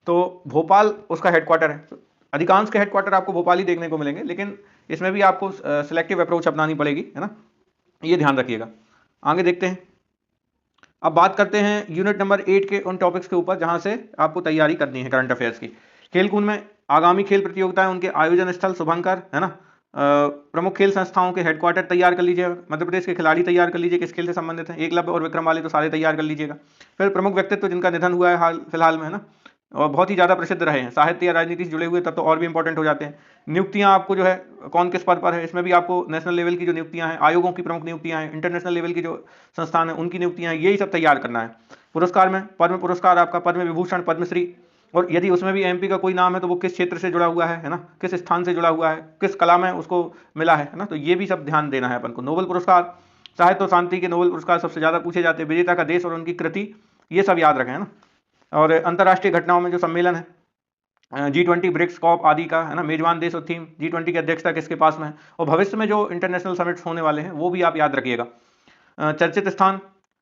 Speaker 1: तो भोपाल उसका हेडक्वार्टर है। तो अधिकांश के हेडक्वार्टर आपको भोपाल ही देखने को मिलेंगे, लेकिन इसमें भी आपको सिलेक्टिव अप्रोच अपनानी पड़ेगी, है ना, ये ध्यान रखिएगा। आगे देखते हैं, अब बात करते हैं यूनिट नंबर 8 के उन टॉपिक्स के ऊपर जहां से आपको तैयारी करनी है करंट अफेयर्स की। खेलकूद में आगामी खेल प्रतियोगिताएं, उनके आयोजन स्थल, शुभंकर, है ना, प्रमुख खेल संस्थाओं के हेडक्वार्टर तैयार कर लीजिएगा। मध्य प्रदेश के खिलाड़ी तैयार कर लीजिए किस खेल से संबंधित है, एकलव्य और विक्रम वाले तो सारे तैयार कर लीजिएगा। फिर प्रमुख व्यक्तित्व जिनका निधन हुआ है हाल फिलहाल में, है ना, और बहुत ही ज़्यादा प्रसिद्ध रहे हैं, साहित्य या राजनीति से जुड़े हुए तब तो और भी इंपॉर्टेंट हो जाते हैं। नियुक्तियां आपको जो है कौन किस पद पर है, इसमें भी आपको नेशनल लेवल की जो नियुक्तियां हैं, आयोगों की प्रमुख नियुक्तियां हैं, इंटरनेशनल लेवल की जो संस्थान है उनकी नियुक्तियां हैं, यही सब तैयार करना है। पुरस्कार में पद्म पुरस्कार आपका, पद्म विभूषण, पद्मश्री, और यदि उसमें भी एमपी का कोई नाम है तो वो किस क्षेत्र से जुड़ा हुआ है ना, किस स्थान से जुड़ा हुआ है, किस कला में उसको मिला है ना, तो ये भी सब ध्यान देना है अपन को। नोबेल पुरस्कार, साहित्य और शांति के नोबेल पुरस्कार सबसे ज्यादा पूछे जाते हैं, विजेता का देश और उनकी कृति, ये सब याद रखें, है ना। और अंतर्राष्ट्रीय घटनाओं में जो सम्मेलन है G20, ब्रिक्स, कॉप आदि का, है ना, मेजबान देश और थीम, G20 की अध्यक्षता किसके पास में है, और भविष्य में जो इंटरनेशनल समिट्स होने वाले हैं वो भी आप याद रखिएगा। चर्चित स्थान,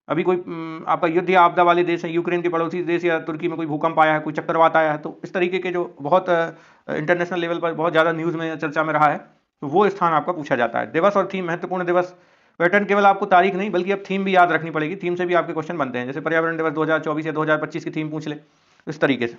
Speaker 1: अभी कोई आपका युद्ध या आपदा वाले देश है, यूक्रेन के पड़ोसी देश या तुर्की में कोई भूकंप आया है, कोई चक्रवात आया है, तो इस तरीके के जो बहुत इंटरनेशनल लेवल पर बहुत ज़्यादा न्यूज़ में चर्चा में रहा है, तो वो स्थान आपका पूछा जाता है। दिवस और थीम, महत्वपूर्ण दिवस, पैटर्न केवल आपको तारीख नहीं बल्कि अब थीम भी याद रखनी पड़ेगी, थीम से भी आपके क्वेश्चन बनते हैं, जैसे पर्यावरण दिवस 2024 या 2025 की थीम पूछ ले, इस तरीके से।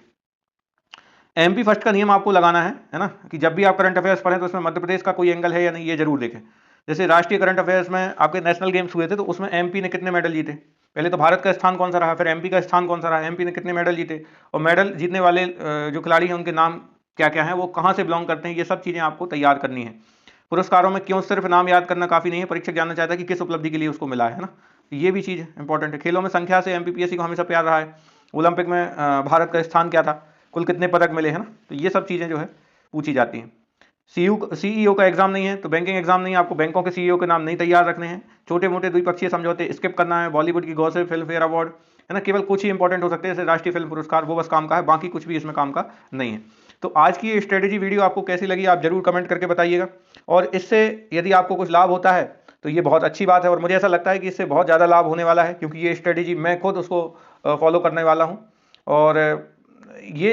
Speaker 1: एमपी फर्स्ट का नियम आपको लगाना है ना, कि जब भी आप करंट अफेयर्स पढ़ें तो उसमें मध्य प्रदेश का कोई एंगल है या नहीं ये जरूर देखें। जैसे राष्ट्रीय करंट अफेयर्स में आपके नेशनल गेम्स हुए थे तो उसमें एमपी ने कितने मेडल जीते, पहले तो भारत का स्थान कौन सा रहा, फिर एमपी का स्थान कौन सा रहा, एमपी ने कितने मेडल जीते, और मेडल जीतने वाले जो खिलाड़ी हैं उनके नाम क्या क्या हैं, वो कहाँ से बिलोंग करते हैं, ये सब चीज़ें आपको तैयार करनी है। पुरस्कारों में क्यों सिर्फ नाम याद करना काफ़ी नहीं है, परीक्षक जानना चाहता है कि किस उपलब्धि के लिए उसको मिला है ना, ये भी चीज़ इंपॉर्टेंट है। खेलों में संख्या से एमपीपीएससी को हमेशा प्यार रहा है, ओलंपिक में भारत का स्थान क्या था, कुल कितने पदक मिले, है ना, तो ये सब चीज़ें जो है पूछी जाती हैं। सीईओ का एग्जाम नहीं है तो बैंकिंग एग्जाम नहीं है, आपको बैंकों के सीईओ के नाम नहीं तैयार रखने हैं, छोटे मोटे द्विपक्षीय समझौते स्किप करना है, बॉलीवुड की गॉसिप, फिल्म फेयर अवार्ड है ना, केवल कुछ ही इंपॉर्टेंट हो सकते हैं जैसे राष्ट्रीय फिल्म पुरस्कार, वो बस काम का है, बाकी कुछ भी इसमें काम का नहीं है। तो आज की ये स्ट्रेटेजी वीडियो आपको कैसी लगी आप जरूर कमेंट करके बताइएगा, और इससे यदि आपको कुछ लाभ होता है तो ये बहुत अच्छी बात है, और मुझे ऐसा लगता है कि इससे बहुत ज़्यादा लाभ होने वाला है, क्योंकि ये स्ट्रेटेजी मैं खुद उसको फॉलो करने वाला हूँ। और ये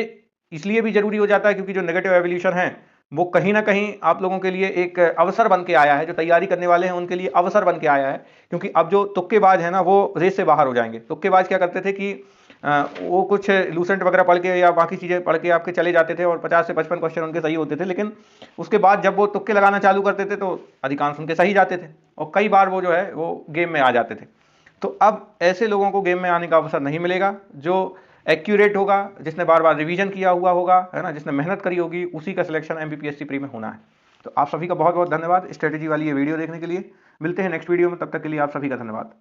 Speaker 1: इसलिए भी जरूरी हो जाता है क्योंकि जो नेगेटिव एवोल्यूशन है वो कहीं ना कहीं आप लोगों के लिए एक अवसर बन के आया है, जो तैयारी करने वाले हैं उनके लिए अवसर बन के आया है, क्योंकि अब जो तुक्केबाज है ना वो रेस से बाहर हो जाएंगे। तुक्केबाज क्या करते थे कि वो कुछ लूसेंट वगैरह पढ़ के या बाकी चीज़ें पढ़ के आपके चले जाते थे और 50 से 55 क्वेश्चन उनके सही होते थे, लेकिन उसके बाद जब वो तुक्के लगाना चालू करते थे तो अधिकांश उनके सही जाते थे और कई बार वो जो है वो गेम में आ जाते थे। तो अब ऐसे लोगों को गेम में आने का अवसर नहीं मिलेगा, जो एक्यूरेट होगा, जिसने बार बार रिवीजन किया हुआ होगा, है ना, जिसने मेहनत करी होगी, उसी का सिलेक्शन एमपीपीएससी प्री में होना है। तो आप सभी का बहुत बहुत धन्यवाद स्ट्रेटेजी वाली ये वीडियो देखने के लिए। मिलते हैं नेक्स्ट वीडियो में, तब तक के लिए आप सभी का धन्यवाद।